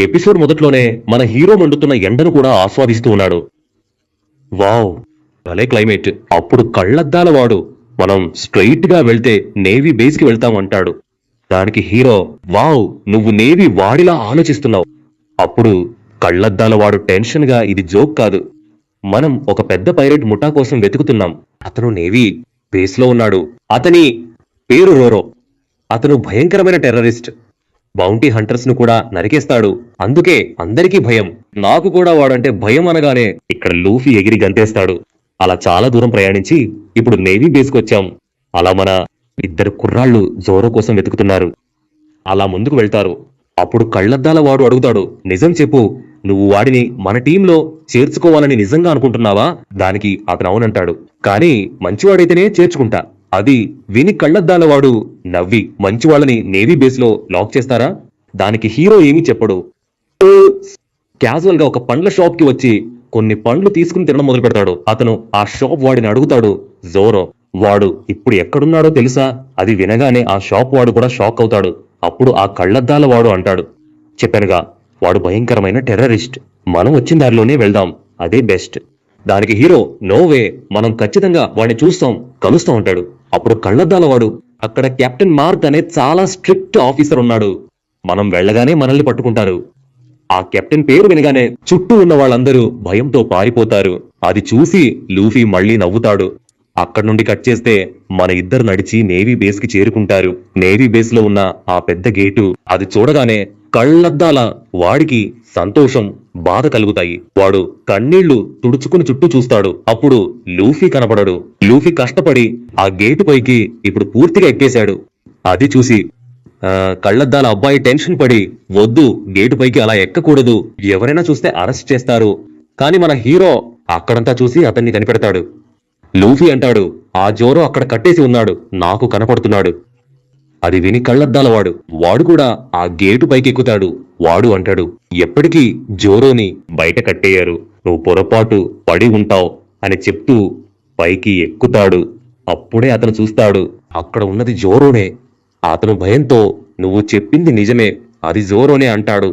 Episode మొదట్లోనే మన hero మండుతున్న ఎండను కూడా ఆస్వాదిస్తూ ఉన్నాడు. వావ్, భలే క్లైమేట్. అప్పుడు కళ్ళద్దాల వాడు మనం స్ట్రైట్ గా వెళ్తే నేవీ బేస్ కి వెళ్తాం అంటాడు. దానికి హీరో, వావ్, నువ్వు నేవీ వాడిలా ఆలోచిస్తున్నావు. అప్పుడు కళ్ళద్దాల వాడు టెన్షన్ గా, ఇది జోక్ కాదు, మనం ఒక పెద్ద పైరేట్ ముఠా కోసం వెతుకుతున్నాం. అతను నేవీ బేస్ లో ఉన్నాడు. అతని పేరు రోరో. అతను భయంకరమైన టెర్రరిస్ట్. బౌంటీ హంటర్స్ ను కూడా నరికేస్తాడు. అందుకే అందరికీ భయం. నాకు కూడా వాడంటే భయం అనగానే ఇక్కడ లూఫీ ఎగిరి గంతేస్తాడు. అలా చాలా దూరం ప్రయాణించి ఇప్పుడు నేవీ బేస్ కు వచ్చాం. అలా మన ఇద్దరు కుర్రాళ్ళు జోరో కోసం వెతుకుతున్నారు. అలా ముందుకు వెళ్తారు. అప్పుడు కళ్ళద్దాల వాడు అడుగుతాడు, నిజం చెప్పు, నువ్వు వాడిని మన టీంలో చేర్చుకోవాలని నిజంగా అనుకుంటున్నావా? దానికి అతను అవునంటాడు. కానీ మంచివాడైతేనే చేర్చుకుంటా. అది విని కళ్ళద్దాల వాడు నవ్వి, మంచివాళ్ళని నేవీ బేస్ లో లాక్ చేస్తారా? దానికి హీరో ఏమీ చెప్పడు. క్యాజువల్ గా ఒక పండ్ల షాప్ కి వచ్చి కొన్ని పండ్లు తీసుకుని తినడం మొదలు పెడతాడు. అతను ఆ షాప్ వాడిని అడుగుతాడు, జోరో, వాడు ఇప్పుడు ఎక్కడున్నాడో తెలుసా? అది వినగానే ఆ షాప్ వాడు కూడా షాక్ అవుతాడు. అప్పుడు ఆ కళ్ళద్దాల వాడు అంటాడు, చెప్పానుగా, వాడు భయంకరమైన టెర్రరిస్ట్. మనం వచ్చిన దారిలోనే వెళ్దాం, అదే బెస్ట్. దానికి హీరో, నోవే, మనం ఖచ్చితంగా వాడిని చూస్తాం, కలుస్తాం అంటాడు. అప్పుడు కళ్ళద్దాల వాడు, అక్కడ కెప్టెన్ మార్క్ అనే చాలా స్ట్రిక్ట్ ఆఫీసర్ ఉన్నాడు. మనం వెళ్ళగానే మనల్ని పట్టుకుంటారు. ఆ కెప్టెన్ పేరు వినగానే చుట్టూ ఉన్న వాళ్ళందరూ భయంతో పారిపోతారు. అది చూసి లూఫీ మళ్ళీ నవ్వుతాడు. అక్కడి నుండి కట్ చేస్తే మన ఇద్దరు నడిచి నేవీ బేస్ కి చేరుకుంటారు. నేవీ బేస్ లో ఉన్న ఆ పెద్ద గేటు అది చూడగానే కళ్ళద్దాల వాడికి సంతోషం, బాధ కలుగుతాయి. వాడు కన్నీళ్లు తుడుచుకుని చుట్టూ చూస్తాడు. అప్పుడు లూఫీ కనపడడు. లూఫీ కష్టపడి ఆ గేటు పైకి ఇప్పుడు పూర్తిగా ఎక్కేశాడు. అది చూసి కళ్ళద్దాల అబ్బాయి టెన్షన్ పడి, వద్దు, గేటు పైకి అలా ఎక్కకూడదు, ఎవరైనా చూస్తే అరెస్ట్ చేస్తారు. కానీ మన హీరో అక్కడంతా చూసి అతన్ని కనిపెడతాడు. లూఫీ అంటాడు, ఆ జోరో అక్కడ కట్టేసి ఉన్నాడు, నాకు కనపడుతున్నాడు. అది విని కళ్ళద్దాల వాడు కూడా ఆ గేటు పైకి ఎక్కుతాడు. వాడు అంటాడు, ఎప్పటికీ జోరోని బయట కట్టేయారు, నువ్వు పొరపాటు పడి ఉంటావు అని చెప్తూ పైకి ఎక్కుతాడు. అప్పుడే అతను చూస్తాడు, అక్కడ ఉన్నది జోరోనే. అతను భయంతో, నువ్వు చెప్పింది నిజమే, అది జోరోనే అంటాడు.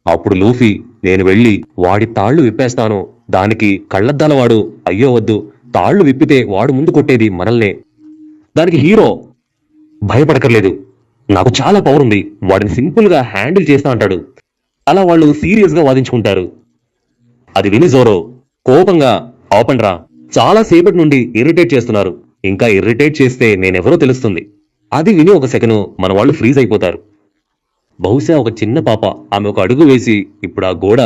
అప్పుడు లూఫీ, నేను వెళ్ళి వాడి తాళ్లు విప్పేస్తాను. దానికి కళ్ళద్దాల వాడు, అయ్యో వద్దు, తాళ్లు విప్పితే వాడు ముందు కొట్టేది మనల్నే. దానికి హీరో, భయపడకర్లేదు, నాకు చాలా పవర్ ఉంది, వాడిని సింపుల్ గా హ్యాండిల్ చేస్తా అంటాడు. అలా వాళ్ళు సీరియస్ గా వాదించుకుంటారు. అది విని జోరో కోపంగా, ఆపండ్రా, చాలా సేపటి నుండి ఇరిటేట్ చేస్తున్నారు, ఇంకా ఇరిటేట్ చేస్తే నేనెవరో తెలుస్తుంది. అది విని ఒక సెకను మన వాళ్ళు ఫ్రీజ్ అయిపోతారు. బహుశా ఒక చిన్న పాప, ఆమె ఒక అడుగు వేసి ఇప్పుడు ఆ గోడ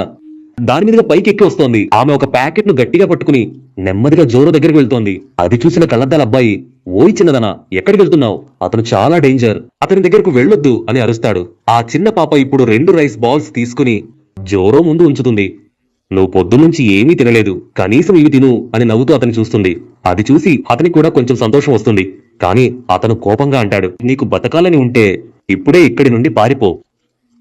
దాని మీదుగా పైకి ఎక్కి వస్తోంది. ఆమె ఒక ప్యాకెట్ ను గట్టిగా పట్టుకుని నెమ్మదిగా జోరో దగ్గరికి వెళ్తోంది. అది చూసిన కళ్ళద్దాల అబ్బాయి, ఓయ్ చిన్నదనా, ఎక్కడికి వెళ్తున్నావు? అతను చాలా డేంజర్, అతని దగ్గరకు వెళ్ళొద్దు అని అరుస్తాడు. ఆ చిన్న పాప ఇప్పుడు 2 రైస్ బాల్స్ తీసుకుని జోరో ముందు ఉంచుతుంది. నువ్వు పొద్దున్నుంచి ఏమీ తినలేదు, కనీసం ఇవి తిను అని నవ్వుతూ అతన్ని చూస్తుంది. అది చూసి అతనికి కూడా కొంచెం సంతోషం వస్తుంది. కానీ అతను కోపంగా అంటాడు, నీకు బతకాలని ఉంటే ఇప్పుడే ఇక్కడి నుండి పారిపో.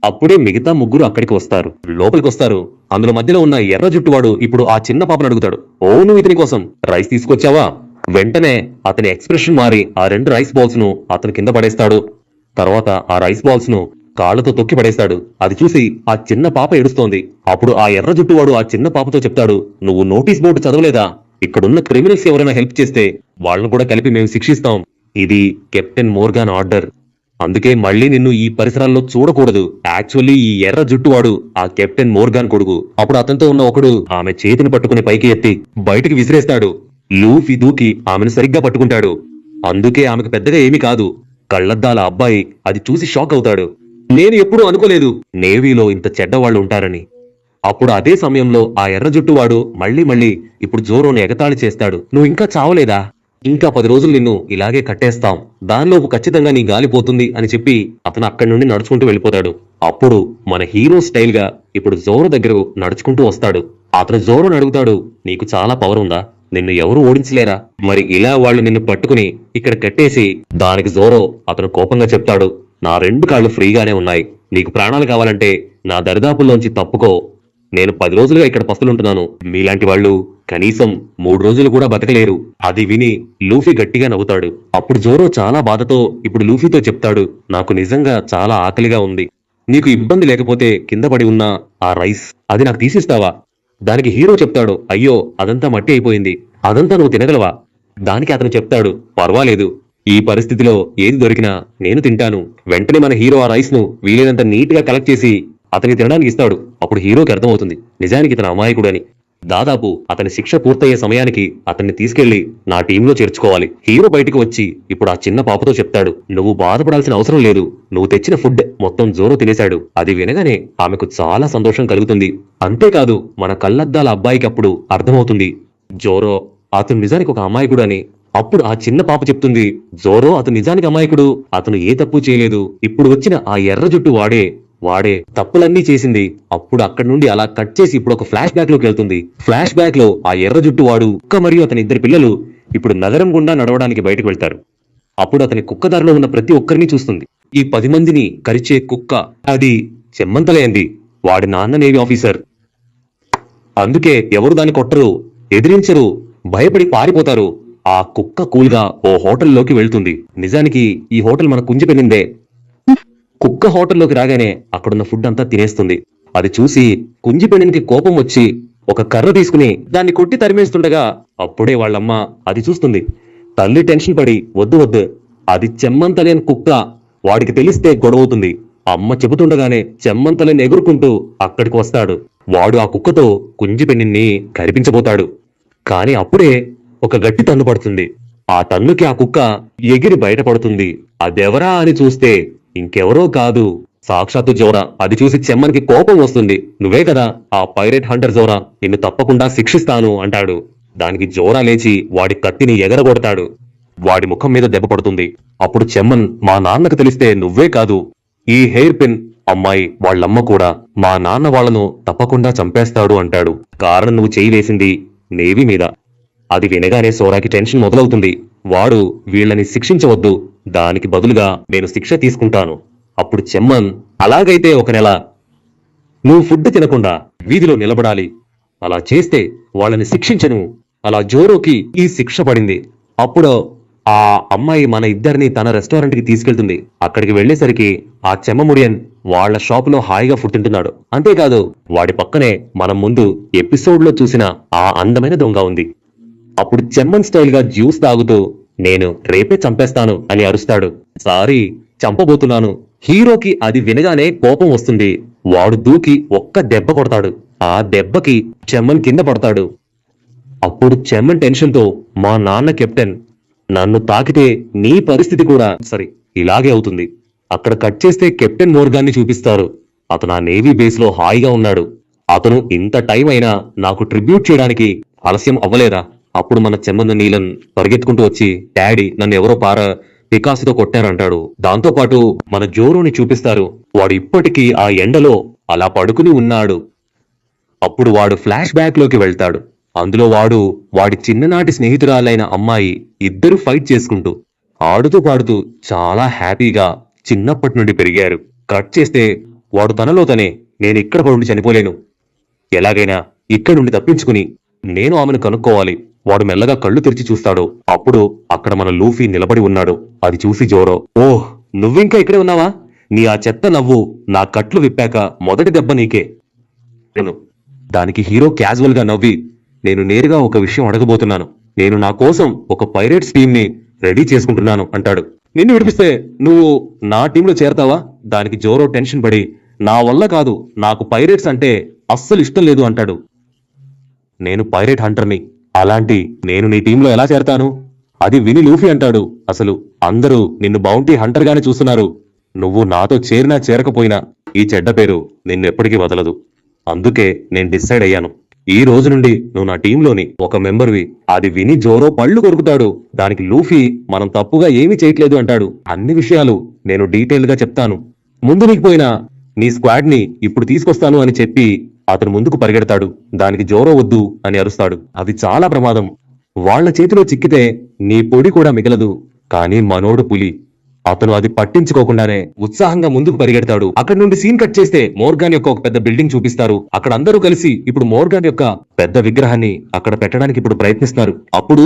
అప్పుడే మిగతా ముగ్గురు అక్కడికి వస్తారు, లోపలికి వస్తారు. అందులో మధ్యలో ఉన్న ఎర్ర జుట్టువాడు ఇప్పుడు ఆ చిన్న పాపను అడుగుతాడు, ఓ, నువ్వు ఇతని కోసం రైస్ తీసుకొచ్చావా? వెంటనే అతని ఎక్స్ప్రెషన్ మారి ఆ 2 రైస్ బాల్స్ ను అతను కింద పడేస్తాడు. తర్వాత ఆ రైస్ బాల్స్ ను కాళ్లతో తొక్కి పడేస్తాడు. అది చూసి ఆ చిన్న పాప ఏడుస్తోంది. అప్పుడు ఆ ఎర్ర జుట్టువాడు ఆ చిన్న పాపతో చెప్తాడు, నువ్వు నోటీస్ బోర్డు చదవలేదా? ఇక్కడున్న క్రిమినల్స్ ఎవరైనా హెల్ప్ చేస్తే వాళ్ళను కూడా కలిపి మేము శిక్షిస్తాం. ఇది కెప్టెన్ మోర్గాన్ ఆర్డర్. అందుకే మళ్ళీ నిన్ను ఈ పరిసరాల్లో చూడకూడదు. యాక్చువల్లీ ఈ ఎర్ర జుట్టువాడు ఆ కెప్టెన్ మోర్గాన్ కొడుకు. అప్పుడు అతనితో ఉన్న ఒకడు ఆమె చేతిని పట్టుకుని పైకి ఎత్తి బయటికి విసిరేస్తాడు. లూఫీ దూకి ఆమెను సరిగ్గా పట్టుకుంటాడు. అందుకే ఆమెకు పెద్దగా ఏమీ కాదు. కళ్ళద్దాల అబ్బాయి అది చూసి షాక్ అవుతాడు. నేను ఎప్పుడూ అనుకోలేదు నేవీలో ఇంత చెడ్డవాళ్లు ఉంటారని. అప్పుడు అదే సమయంలో ఆ ఎర్ర జుట్టువాడు మళ్ళీ ఇప్పుడు జోరోని ఎగతాళి చేస్తాడు, నువ్వు ఇంకా చావలేదా? ఇంకా 10 రోజులు నిన్ను ఇలాగే కట్టేస్తాం, దానిలోపు ఖచ్చితంగా నీ గాలిపోతుంది అని చెప్పి అతను అక్కడి నుండి నడుచుకుంటూ వెళ్ళిపోతాడు. అప్పుడు మన హీరో స్టైల్ గా ఇప్పుడు జోరో దగ్గరకు నడుచుకుంటూ వస్తాడు. అతను జోరోని అడుగుతాడు, నీకు చాలా పవర్ ఉందా? నిన్ను ఎవరు ఓడించలేరా? మరి ఇలా వాళ్ళు నిన్ను పట్టుకుని ఇక్కడ కట్టేసి. దానికి జోరో అతను కోపంగా చెప్తాడు, నా 2 కాళ్ళు ఫ్రీగానే ఉన్నాయి, నీకు ప్రాణాలు కావాలంటే నా దరిదాపుల్లోంచి తప్పుకో. నేను 10 రోజులుగా ఇక్కడ పస్తులుంటున్నాను, మీలాంటి వాళ్ళు కనీసం 3 రోజులు కూడా బతకలేరు. అది విని లూఫీ గట్టిగా నవ్వుతాడు. అప్పుడు జోరో చాలా బాధతో ఇప్పుడు లూఫీతో చెప్తాడు, నాకు నిజంగా చాలా ఆకలిగా ఉంది, నీకు ఇబ్బంది లేకపోతే కింద పడి ఉన్న ఆ రైస్ అది నాకు తీసిస్తావా? దానికి హీరో చెప్తాడు, అయ్యో అదంతా మట్టి అయిపోయింది, అదంతా నువ్వు తినగలవా? దానికి అతను చెప్తాడు, పర్వాలేదు, ఈ పరిస్థితిలో ఏది దొరికినా నేను తింటాను. వెంటనే మన హీరో ఆ రైస్ ను వీలైనంత నీట్ గా కలెక్ట్ చేసి అతనికి తినడానికి ఇస్తాడు. అప్పుడు హీరోకి అర్థమవుతుంది నిజానికి ఇతను అమాయకుడని. దాదాపు అతని శిక్ష పూర్తయ్యే సమయానికి అతన్ని తీసుకెళ్లి నా టీంలో చేర్చుకోవాలి. హీరో బయటికి వచ్చి ఇప్పుడు ఆ చిన్న పాపతో చెప్తాడు, నువ్వు బాధపడాల్సిన అవసరం లేదు, నువ్వు తెచ్చిన ఫుడ్ మొత్తం జోరో తినేశాడు. అది వినగానే ఆమెకు చాలా సంతోషం కలుగుతుంది. అంతేకాదు మన కళ్ళద్దాల అబ్బాయికి అప్పుడు అర్థమవుతుంది జోరో అతను నిజానికి ఒక అమాయకుడు అని. అప్పుడు ఆ చిన్న పాప చెప్తుంది, జోరో అతను నిజానికి అమాయకుడు, అతను ఏ తప్పు చేయలేదు, ఇప్పుడు వచ్చిన ఆ ఎర్ర జుట్టు వాడే తప్పులన్నీ చేసింది. అప్పుడు అక్కడి నుండి అలా కట్ చేసి ఇప్పుడు ఒక ఫ్లాష్ బ్యాక్ లోకి వెళ్తుంది. ఫ్లాష్ బ్యాక్ లో ఆ ఎర్ర జుట్టు వాడు కుక్క మరియు అతని ఇద్దరు పిల్లలు ఇప్పుడు నగరం గుండా నడవడానికి బయటకు వెళ్తారు. అప్పుడు అతని కుక్క దారిలో ఉన్న ప్రతి ఒక్కరిని చూస్తుంది. ఈ 10 మందిని కరిచే కుక్క అది చెమ్మంతలేంది. వాడి నాన్న నేవీ ఆఫీసర్. అందుకే ఎవరు దాన్ని కొట్టరు, ఎదిరించరు, భయపడి పారిపోతారు. ఆ కుక్క కూల్గా ఓ హోటల్లోకి వెళ్తుంది. నిజానికి ఈ హోటల్ మన కుంజిపెన్నిందే. కుక్క హోటల్లోకి రాగానే అక్కడున్న ఫుడ్ అంతా తినేస్తుంది. అది చూసి కుంజిపెన్నినికి కోపం వచ్చి ఒక కర్ర తీసుకుని దాన్ని కొట్టి తరిమేస్తుండగా అప్పుడే వాళ్ళమ్మ అది చూస్తుంది. తల్లి టెన్షన్ పడి, వద్దు వద్దు, అది చెమ్మంతలేని కుక్క, వాడికి తెలిస్తే గొడవవుతుంది. అమ్మ చెబుతుండగానే చెమ్మంతలేని ఎగురుకుంటూ అక్కడికి వస్తాడు. వాడు ఆ కుక్కతో కుంజిపెన్నిని కరిపించబోతాడు. కాని అప్పుడే ఒక గట్టి టన్ను పడుతుంది. ఆ టన్నుకి ఆ కుక్క ఎగిరి బయటపడుతుంది. అదెవరా అని చూస్తే ఇంకెవరో కాదు, సాక్షాత్తు జోరా. అది చూసి చెమ్మన్కి కోపం వస్తుంది. నువ్వే కదా ఆ పైరేట్ హంటర్ జోరా, నిన్ను తప్పకుండా శిక్షిస్తాను అంటాడు. దానికి జోరా లేచి వాడి కత్తిని ఎగరగొడతాడు. వాడి ముఖం మీద దెబ్బ పడుతుంది. అప్పుడు చెమ్మన్, మా నాన్నకు తెలిస్తే నువ్వే కాదు, ఈ హెయిర్ పిన్ అమ్మాయి వాళ్ళమ్మ కూడా మా నాన్న వాళ్లను తప్పకుండా చంపేస్తాడు అంటాడు. కారణం నువ్వు చేయి వేసింది నేవీ మీద. అది వినగానే సోరాకి టెన్షన్ మొదలవుతుంది. వాడు వీళ్ళని శిక్షించవద్దు, దానికి బదులుగా నేను శిక్ష తీసుకుంటాను. అప్పుడు చెమ్మన్, అలాగైతే ఒక నెల నువ్వు ఫుడ్ తినకుండా వీధిలో నిలబడాలి. అలా చేస్తే వాళ్ళని శిక్షించను. అలా జోరోకి ఈ శిక్ష పడింది. అప్పుడు ఆ అమ్మాయి మన ఇద్దరిని తన రెస్టారెంట్ కి తీసుకెళ్తుంది. అక్కడికి వెళ్లేసరికి ఆ చెమ్మముడియన్ వాళ్ళ షాపులో హాయిగా ఫుడ్ తింటున్నాడు. అంతేకాదు వాడి పక్కనే మనం ముందు ఎపిసోడ్ లో చూసిన ఆ అందమైన దొంగ ఉంది. అప్పుడు చెమ్మన్ స్టైల్ గా జ్యూస్ తాగుతూ, నేను రేపే చంపేస్తాను అని అరుస్తాడు. సారీ, చంపబోతున్నాను. హీరోకి అది వినగానే కోపం వస్తుంది. వాడు దూకి ఒక్క దెబ్బ కొడతాడు. ఆ దెబ్బకి చెమ్మన్ కింద పడతాడు. అప్పుడు చెమ్మన్ టెన్షన్ తో, మా నాన్న కెప్టెన్, నన్ను తాకితే నీ పరిస్థితి కూడా సరే ఇలాగే అవుతుంది. అక్కడ కట్ చేస్తే కెప్టెన్ మోర్గాన్ని చూపిస్తారు. అతను ఆ నేవీ బేస్ లో హాయిగా ఉన్నాడు. అతను ఇంత టైం అయినా నాకు ట్రిబ్యూట్ చేయడానికి ఆలస్యం అవ్వలేదా? అప్పుడు మన చెమ్మన్న నీలన్ పరిగెత్తుకుంటూ వచ్చి, డాడీ నన్ను ఎవరో పికాసుతో కొట్టారంటాడు. దాంతో పాటు మన జోరోని చూపిస్తారు. వాడు ఇప్పటికీ ఆ ఎండలో అలా పడుకుని ఉన్నాడు. అప్పుడు వాడు ఫ్లాష్ బ్యాక్ లోకి వెళ్తాడు. అందులో వాడి చిన్ననాటి స్నేహితురాలైన అమ్మాయి ఇద్దరు ఫైట్ చేసుకుంటూ ఆడుతూ పాడుతూ చాలా హ్యాపీగా చిన్నప్పటి నుండి పెరిగారు. కట్ చేస్తే వాడు తనలో తనే, నేను ఇక్కడ పడి చనిపోలేను, ఎలాగైనా ఇక్కడ నుండి తప్పించుకుని నేను ఆమెను కనుక్కోవాలి. వాడు మెల్లగా కళ్ళు తెరిచి చూస్తాడు. అప్పుడు అక్కడ మన లూఫీ నిలబడి ఉన్నాడు. అది చూసి జోరో, ఓహ్ నువ్వింకా ఇక్కడే ఉన్నావా? నీ ఆ చెత్త నవ్వు నా కట్లు విప్పాక మొదటి దెబ్బ నీకే. దానికి హీరో క్యాజువల్ గా నవ్వి, నేను నేరుగా ఒక విషయం అడగబోతున్నాను. నేను నా కోసం ఒక పైరేట్స్ టీమ్ ని రెడీ చేసుకుంటున్నాను అంటాడు. నిన్ను విడిపిస్తే నువ్వు నా టీంలో చేరతావా? దానికి జోరో టెన్షన్ పడి, నా వల్ల కాదు, నాకు పైరేట్స్ అంటే అస్సలు ఇష్టం లేదు అంటాడు. నేను పైరేట్ హంటర్ని, అలాంటి నేను నీ టీంలో ఎలా చేరతాను? అది విని లూఫీ అంటాడు, అసలు అందరూ నిన్ను బౌంటీ హంటర్ గానే చూస్తున్నారు. నువ్వు నాతో చేరినా చేరకపోయినా ఈ చెడ్డ పేరు నిన్నెప్పటికీ వదలదు. అందుకే నేను డిసైడ్ అయ్యాను, ఈ రోజు నుండి నువ్వు నా టీంలోని ఒక మెంబర్వి. అది విని జోరో పళ్ళు కొరుకుతాడు. దానికి లూఫీ, మనం తప్పుగా ఏమీ చేయట్లేదు అంటాడు. అన్ని విషయాలు నేను డీటెయిల్ గా చెప్తాను, ముందు నీకు పోయినా నీ స్క్వాడ్ ని ఇప్పుడు తీసుకొస్తాను అని చెప్పి అతను ముందుకు పరిగెడతాడు. దానికి జోరో వద్దు అని అరుస్తాడు. అది చాలా ప్రమాదం, వాళ్ల చేతిలో చిక్కితే నీ పొడి కూడా మిగలదు. కానీ మనోడు పులి, అతను అది పట్టించుకోకుండానే ఉత్సాహంగా ముందుకు పరిగెడతాడు. అక్కడి నుండి సీన్ కట్ చేస్తే మోర్గాన్ యొక్క ఒక పెద్ద బిల్డింగ్ చూపిస్తారు. అక్కడ అందరూ కలిసి ఇప్పుడు మోర్గాన్ యొక్క పెద్ద విగ్రహాన్ని అక్కడ పెట్టడానికి ఇప్పుడు ప్రయత్నిస్తున్నారు. అప్పుడు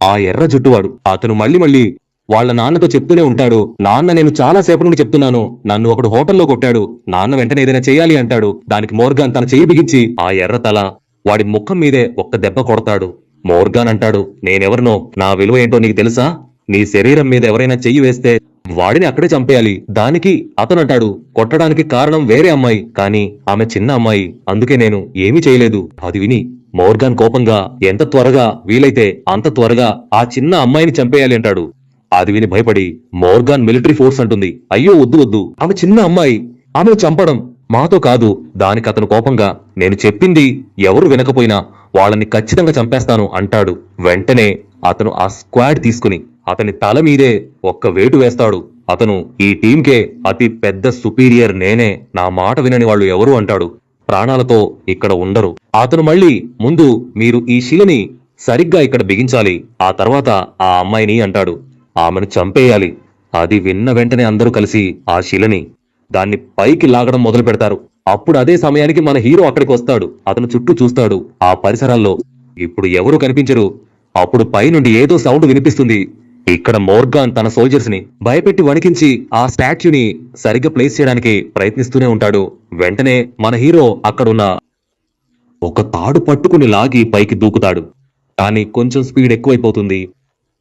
ఆ ఎర్ర జుట్టువాడు అతను మళ్ళీ వాళ్ళ నాన్నతో చెప్తూనే ఉంటాడు, నాన్న నేను చాలా సేపటి నుండి చెప్తున్నాను, నన్ను ఒకడు హోటల్లో కొట్టాడు, నాన్న వెంటనే ఏదైనా చేయాలి అంటాడు. దానికి మోర్గాన్ తన చెయ్యి బిగించి ఆ ఎర్ర తల వాడి ముఖం మీదే ఒక్క దెబ్బ కొడతాడు. మోర్గాన్ అంటాడు, నేనెవరినో, నా విలువ ఏంటో నీకు తెలుసా? నీ శరీరం మీద ఎవరైనా చెయ్యి వేస్తే వాడిని అక్కడే చంపేయాలి. దానికి అతను అంటాడు, కొట్టడానికి కారణం వేరే అమ్మాయి, కానీ ఆమె చిన్న అమ్మాయి, అందుకే నేను ఏమీ చేయలేదు. అది విని మోర్గాన్ కోపంగా ఎంత త్వరగా వీలైతే అంత త్వరగా ఆ చిన్న అమ్మాయిని చంపేయాలి అంటాడు. అది విని భయపడి మోర్గాన్ మిలిటరీ ఫోర్స్ అంటుంది, అయ్యో వద్దు వద్దు, ఆమె చిన్న అమ్మాయి, ఆమెను చంపడం మాతో కాదు. దానికి అతను కోపంగా, నేను చెప్పింది ఎవరు వినకపోయినా వాళ్ళని ఖచ్చితంగా చంపేస్తాను అంటాడు. వెంటనే అతను ఆ స్క్వాడ్ తీసుకుని అతని తల మీదే ఒక్క వేటు వేస్తాడు. అతను ఈ టీంకే అతి పెద్ద సుపీరియర్ నేనే, నా మాట వినని వాళ్ళు ఎవరు అంటాడు. ప్రాణాలతో ఇక్కడ ఉండరు. అతను మళ్ళీ ముందు మీరు ఈ శిలని సరిగ్గా ఇక్కడ బిగించాలి, ఆ తర్వాత ఆ అమ్మాయిని అంటాడు. ఆమెను చంపేయాలి. అది విన్న వెంటనే అందరూ కలిసి ఆ శిలని దాన్ని పైకి లాగడం మొదలు పెడతారు. అప్పుడు అదే సమయానికి మన హీరో అక్కడికి వస్తాడు. అతను చుట్టూ చూస్తాడు. ఆ పరిసరాల్లో ఇప్పుడు ఎవరు కనిపించరు. అప్పుడు పైనుండి ఏదో సౌండ్ వినిపిస్తుంది. ఇక్కడ మోర్గాన్ తన సోల్జర్స్ ని భయపెట్టి వణికించి ఆ స్టాచ్యూని సరిగ్గా ప్లేస్ చేయడానికి ప్రయత్నిస్తూనే ఉంటాడు. వెంటనే మన హీరో అక్కడున్న ఒక తాడు పట్టుకుని లాగి పైకి దూకుతాడు. కానీ కొంచెం స్పీడ్ ఎక్కువైపోతుంది.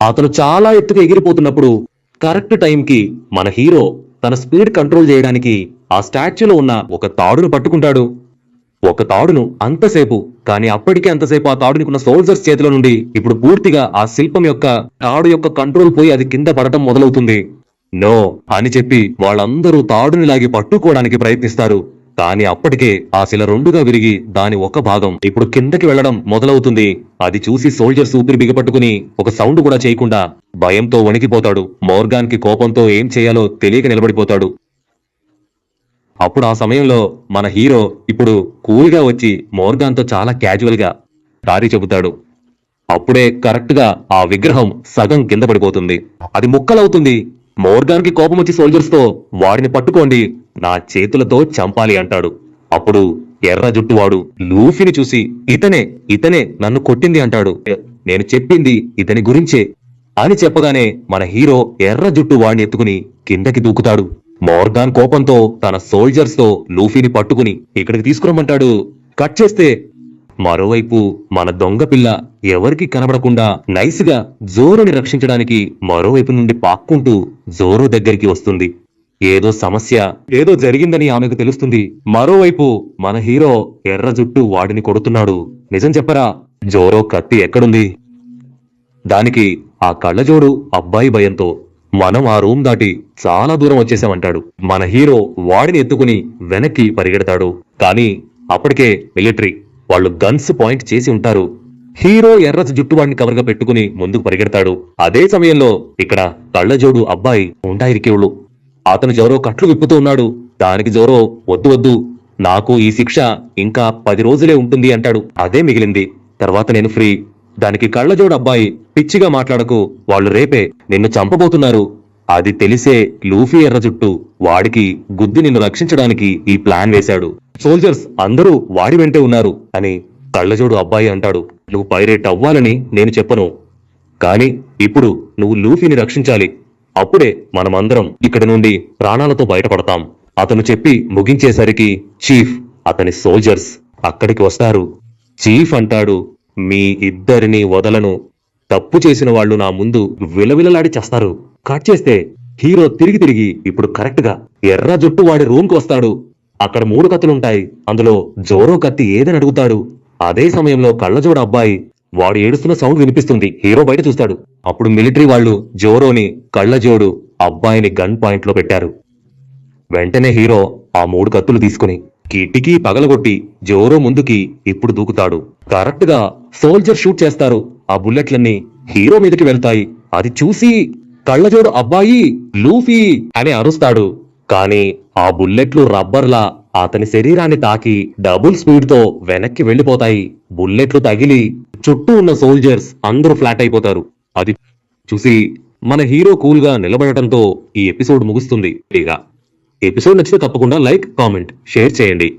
అతను చాలా ఎత్తుగా ఎగిరిపోతున్నప్పుడు కరెక్ట్ టైంకి మన హీరో తన స్పీడ్ కంట్రోల్ చేయడానికి ఆ స్టాచ్యూలో ఉన్న ఒక తాడును పట్టుకుంటాడు. ఒక తాడును అంతసేపు, కానీ అప్పటికే అంతసేపు ఆ తాడునికున్న సోల్జర్స్ చేతిలో నుండి ఇప్పుడు పూర్తిగా ఆ శిల్పం యొక్క తాడు యొక్క కంట్రోల్ పోయి అది కింద పడటం మొదలవుతుంది. నో అని చెప్పి వాళ్ళందరూ తాడుని లాగి పట్టుకోవడానికి ప్రయత్నిస్తారు. కానీ అప్పటికే ఆ శిల రెండుగా విరిగి దాని ఒక భాగం ఇప్పుడు కిందకి వెళ్లడం మొదలవుతుంది. అది చూసి సోల్జర్స్ ఊపిరి బిగపట్టుకుని ఒక సౌండ్ కూడా చేయకుండా భయంతో వణికిపోతాడు. మోర్గాన్ కి కోపంతో ఏం చేయాలో తెలియక నిలబడిపోతాడు. అప్పుడు ఆ సమయంలో మన హీరో ఇప్పుడు కూల్ గా వచ్చి మోర్గాన్ తో చాలా క్యాజువల్ గా సారీ చెబుతాడు. అప్పుడే కరెక్ట్ గా ఆ విగ్రహం సగం కింద పడిపోతుంది. అది ముక్కలవుతుంది. మోర్గాన్ కి కోపం వచ్చి సోల్జర్స్ తో వాడిని పట్టుకోండి, నా చేతులతో చంపాలి అంటాడు. అప్పుడు ఎర్ర జుట్టువాడు లూఫీని చూసి ఇతనే నన్ను కొట్టింది అంటాడు. నేను చెప్పింది ఇతని గురించే అని చెప్పగానే మన హీరో ఎర్ర జుట్టు వాడిని ఎత్తుకుని కిందకి దూకుతాడు. మోర్గాన్ కోపంతో తన సోల్జర్స్ తో లూఫీని పట్టుకుని ఇక్కడికి తీసుకురమ్మంటాడు. కట్ చేస్తే మరోవైపు మన దొంగ పిల్ల ఎవరికి కనబడకుండా నైస్ గా జోరోని రక్షించడానికి మరోవైపు నుండి పాక్కుంటూ జోరో దగ్గరికి వస్తుంది. ఏదో సమస్య ఏదో జరిగిందని ఆమెకు తెలుస్తుంది. మరోవైపు మన హీరో ఎర్ర జుట్టు వాడిని కొడుతున్నాడు. నిజం చెప్పరా, జోరో కత్తి ఎక్కడుంది? దానికి ఆ కళ్ళజోడు అబ్బాయి భయంతో మనం ఆ రూమ్ దాటి చాలా దూరం వచ్చేసామంటాడు. మన హీరో వాడిని ఎత్తుకుని వెనక్కి పరిగెడతాడు. కానీ అప్పటికే మిలిటరీ వాళ్ళు గన్స్ పాయింట్ చేసి ఉంటారు. హీరో ఎర్ర జుట్టు వాడిని కవర్గా పెట్టుకుని ముందుకు పరిగెడతాడు. అదే సమయంలో ఇక్కడ కళ్ళజోడు అబ్బాయి ఉంటాయిరికేవులు. అతను జోరో కట్లు విప్పుతూ ఉన్నాడు. దానికి జోరో వద్దు వద్దు, నాకు ఈ శిక్ష ఇంకా 10 రోజులే ఉంటుంది అంటాడు. అదే మిగిలింది, తర్వాత నేను ఫ్రీ. దానికి కళ్ళజోడు అబ్బాయి, పిచ్చిగా మాట్లాడకు, వాళ్ళు రేపే నిన్ను చంపబోతున్నారు. అది తెలిసే లూఫీ ఎర్ర జుట్టు వాడికి గుద్ది నిన్ను రక్షించడానికి ఈ ప్లాన్ వేశాడు. సోల్జర్స్ అందరూ వాడి వెంటే ఉన్నారు అని కళ్ళజోడు అబ్బాయి అంటాడు. నువ్వు పైరేట్ అవ్వాలని నేను చెప్పను, కానీ ఇప్పుడు నువ్వు లూఫీని రక్షించాలి. అప్పుడే మనమందరం ఇక్కడి నుండి ప్రాణాలతో బయటపడతాం. అతను చెప్పి ముగించేసరికి చీఫ్ అతని సోల్జర్స్ అక్కడికి వస్తారు. చీఫ్ అంటాడు, మీ ఇద్దరిని వదలను, తప్పు చేసిన వాళ్ళు నా ముందు విలవిలలాడి చేస్తారు. కట్ చేస్తే హీరో తిరిగి ఇప్పుడు కరెక్ట్ గా ఎర్ర జుట్టు వాడి రూమ్ కు వస్తాడు. అక్కడ 3 కత్తులుంటాయి. అందులో జోరో కత్తి ఏదని అడుగుతాడు. అదే సమయంలో కళ్ళజోడు అబ్బాయి వాడు ఏడుస్తున్న సౌండ్ వినిపిస్తుంది. హీరో బయట చూస్తాడు. అప్పుడు మిలిటరీ వాళ్ళు జోరోని కళ్ళజోడు అబ్బాయిని గన్ పాయింట్ లో పెట్టారు. వెంటనే హీరో ఆ 3 కత్తులు తీసుకుని కిటికీ పగలగొట్టి జోరో ముందుకి ఇప్పుడు దూకుతాడు. కరెక్ట్ గా సోల్జర్ షూట్ చేస్తారు. ఆ బుల్లెట్లన్నీ హీరో మీదకి వెళ్తాయి. అది చూసి కళ్ళజోడు అబ్బాయి లూఫీ అని అరుస్తాడు. కానీ ఆ బుల్లెట్లు రబ్బర్లా అతని శరీరాన్ని తాకి డబుల్ స్పీడ్ తో వెనక్కి వెళ్లిపోతాయి. బుల్లెట్లు తగిలి చుట్టూ ఉన్న సోల్జర్స్ అందరూ ఫ్లాట్ అయిపోతారు. అది చూసి మన హీరో కూల్ గా నిలబడటంతో ఈ ఎపిసోడ్ ముగుస్తుంది. ఇక ఎపిసోడ్ నచ్చితే తప్పకుండా లైక్, కామెంట్, షేర్ చేయండి.